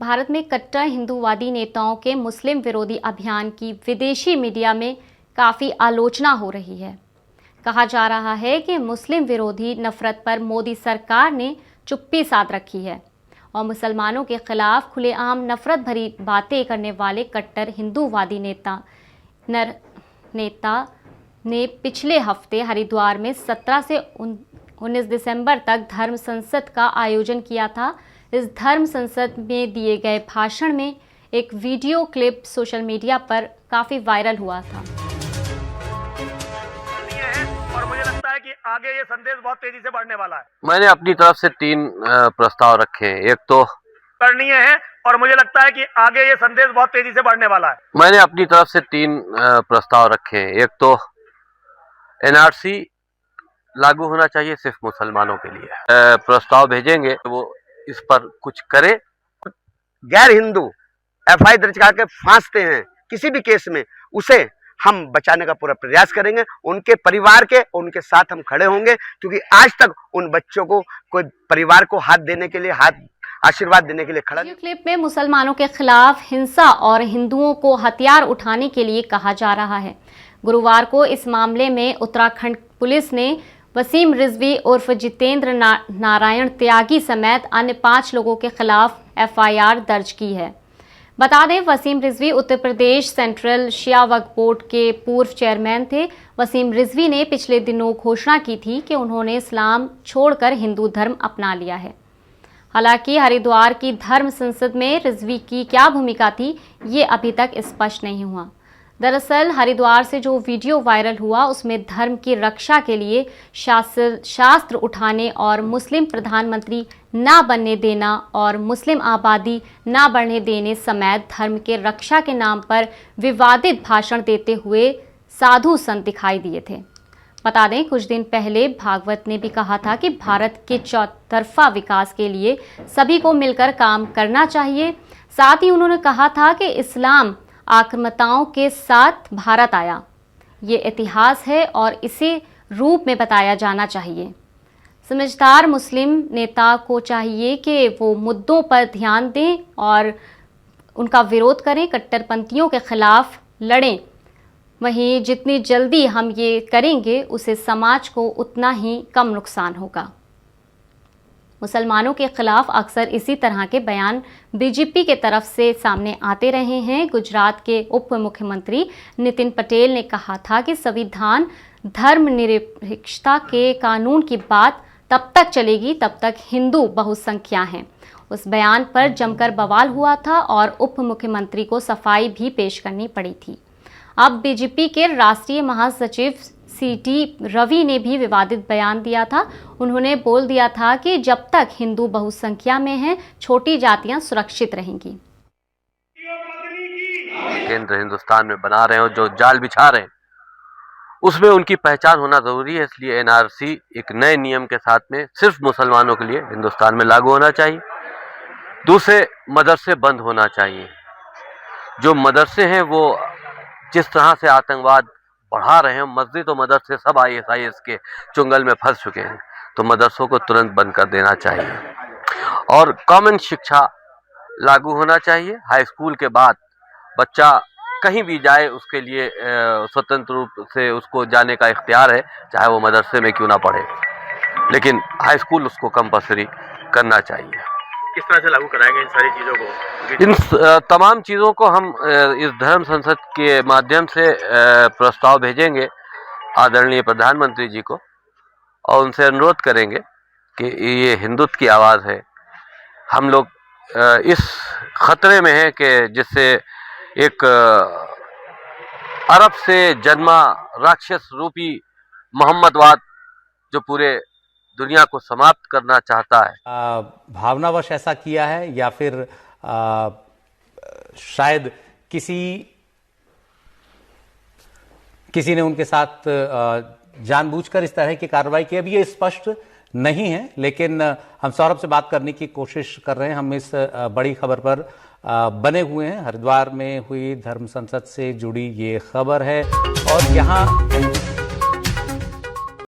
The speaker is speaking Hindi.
भारत में कट्टर हिंदूवादी नेताओं के मुस्लिम विरोधी अभियान की विदेशी मीडिया में काफ़ी आलोचना हो रही है। कहा जा रहा है कि मुस्लिम विरोधी नफरत पर मोदी सरकार ने चुप्पी साध रखी है और मुसलमानों के खिलाफ खुलेआम नफरत भरी बातें करने वाले कट्टर हिंदूवादी नेता ने पिछले हफ्ते हरिद्वार में 17 से 19 दिसंबर तक धर्म संसद का आयोजन किया था। इस धर्म संसद में दिए गए भाषण में एक वीडियो क्लिप सोशल मीडिया पर काफी वायरल हुआ था। और मुझे लगता है कि आगे ये संदेश बहुत तेजी से बढ़ने वाला है। मैंने अपनी तरफ से 3 प्रस्ताव रखे हैं। एक तो करनी है और मुझे लगता है कि आगे ये संदेश बहुत तेजी से बढ़ने वाला है। मैंने अपनी तरफ से 3 प्रस्ताव रखे हैं। एक तो एनआरसी लागू होना चाहिए सिर्फ मुसलमानों के लिए। प्रस्ताव भेजेंगे तो वो इस पर कुछ करे। गैर हिंदू एफआईआर दर्ज करके फांसते हैं किसी भी केस में, उसे हम बचाने का पूरा प्रयास करेंगे। उनके परिवार के उनके साथ हम खड़े होंगे, क्योंकि आज तक उन बच्चों को कोई परिवार को हाथ देने के लिए, आशीर्वाद देने के लिए खड़ा नहीं। क्लिप में मुसलमानों के खिलाफ हिंसा और हिंदुओं को हथियार उठाने के लिए कहा जा रहा है। गुरुवार को इस मामले में उत्तराखंड पुलिस ने वसीम रिजवी उर्फ जितेंद्र नारायण त्यागी समेत अन्य 5 लोगों के खिलाफ एफआईआर दर्ज की है। बता दें, वसीम रिजवी उत्तर प्रदेश सेंट्रल शिया वक्फ बोर्ड के पूर्व चेयरमैन थे। वसीम रिजवी ने पिछले दिनों घोषणा की थी कि उन्होंने इस्लाम छोड़कर हिंदू धर्म अपना लिया है। हालांकि हरिद्वार की धर्म संसद में रिजवी की क्या भूमिका थी, ये अभी तक स्पष्ट नहीं हुआ। दरअसल हरिद्वार से जो वीडियो वायरल हुआ उसमें धर्म की रक्षा के लिए शास्त्र उठाने और मुस्लिम प्रधानमंत्री ना बनने देना और मुस्लिम आबादी ना बढ़ने देने समेत धर्म के रक्षा के नाम पर विवादित भाषण देते हुए साधु संत दिखाई दिए थे। बता दें, कुछ दिन पहले भागवत ने भी कहा था कि भारत के चौतरफा विकास के लिए सभी को मिलकर काम करना चाहिए। साथ ही उन्होंने कहा था कि इस्लाम आक्रामकताओं के साथ भारत आया, ये इतिहास है और इसे रूप में बताया जाना चाहिए। समझदार मुस्लिम नेता को चाहिए कि वो मुद्दों पर ध्यान दें और उनका विरोध करें, कट्टरपंथियों के खिलाफ लड़ें। वहीं जितनी जल्दी हम ये करेंगे उससे समाज को उतना ही कम नुकसान होगा। मुसलमानों के खिलाफ अक्सर इसी तरह के बयान बीजेपी के तरफ से सामने आते रहे हैं। गुजरात के उप मुख्यमंत्री नितिन पटेल ने कहा था कि संविधान धर्मनिरपेक्षता के कानून की बात तब तक चलेगी तब तक हिंदू बहुसंख्या हैं। उस बयान पर जमकर बवाल हुआ था और उप मुख्यमंत्री को सफाई भी पेश करनी पड़ी थी। अब बीजेपी के राष्ट्रीय महासचिव सीटी रवि ने भी विवादित बयान दिया था। उन्होंने बोल दिया था कि जब तक हिंदू बहुसंख्या में हैं, छोटी जातियां सुरक्षित रहेंगी। केंद्र हिंदुस्तान में बना रहे हो, जो जाल बिछा रहे हैं, उसमें उनकी पहचान होना जरूरी है। इसलिए एनआरसी एक नए नियम के साथ में सिर्फ मुसलमानों के लिए हिंदुस्तान में लागू होना चाहिए। दूसरे, मदरसे बंद होना चाहिए। जो मदरसे हैं वो जिस तरह से आतंकवाद बढ़ा रहे हैं, मस्जिद और मदरसे सब ISIS के चुंगल में फंस चुके हैं, तो मदरसों को तुरंत बंद कर देना चाहिए। और कॉमन शिक्षा लागू होना चाहिए। हाई स्कूल के बाद बच्चा कहीं भी जाए उसके लिए स्वतंत्र रूप से उसको जाने का इख्तियार है, चाहे वो मदरसे में क्यों ना पढ़े, लेकिन हाई स्कूल उसको कंपल्सरी करना चाहिए। किस तरह से लागू कराएंगे इन सारी चीज़ों को? इन तमाम चीज़ों को हम इस धर्म संसद के माध्यम से प्रस्ताव भेजेंगे आदरणीय प्रधानमंत्री जी को और उनसे अनुरोध करेंगे कि ये हिंदुत्व की आवाज़ है। हम लोग इस खतरे में हैं कि जिससे एक अरब से जन्मा राक्षस रूपी मोहम्मदवाद जो पूरे दुनिया को समाप्त करना चाहता है, भावनावश ऐसा किया है या फिर शायद किसी ने उनके साथ जानबूझकर इस तरह की कार्रवाई की, अभी ये स्पष्ट नहीं है। लेकिन हम सौरभ से बात करने की कोशिश कर रहे हैं। हम इस बड़ी खबर पर बने हुए हैं। हरिद्वार में हुई धर्म संसद से जुड़ी ये खबर है और यहाँ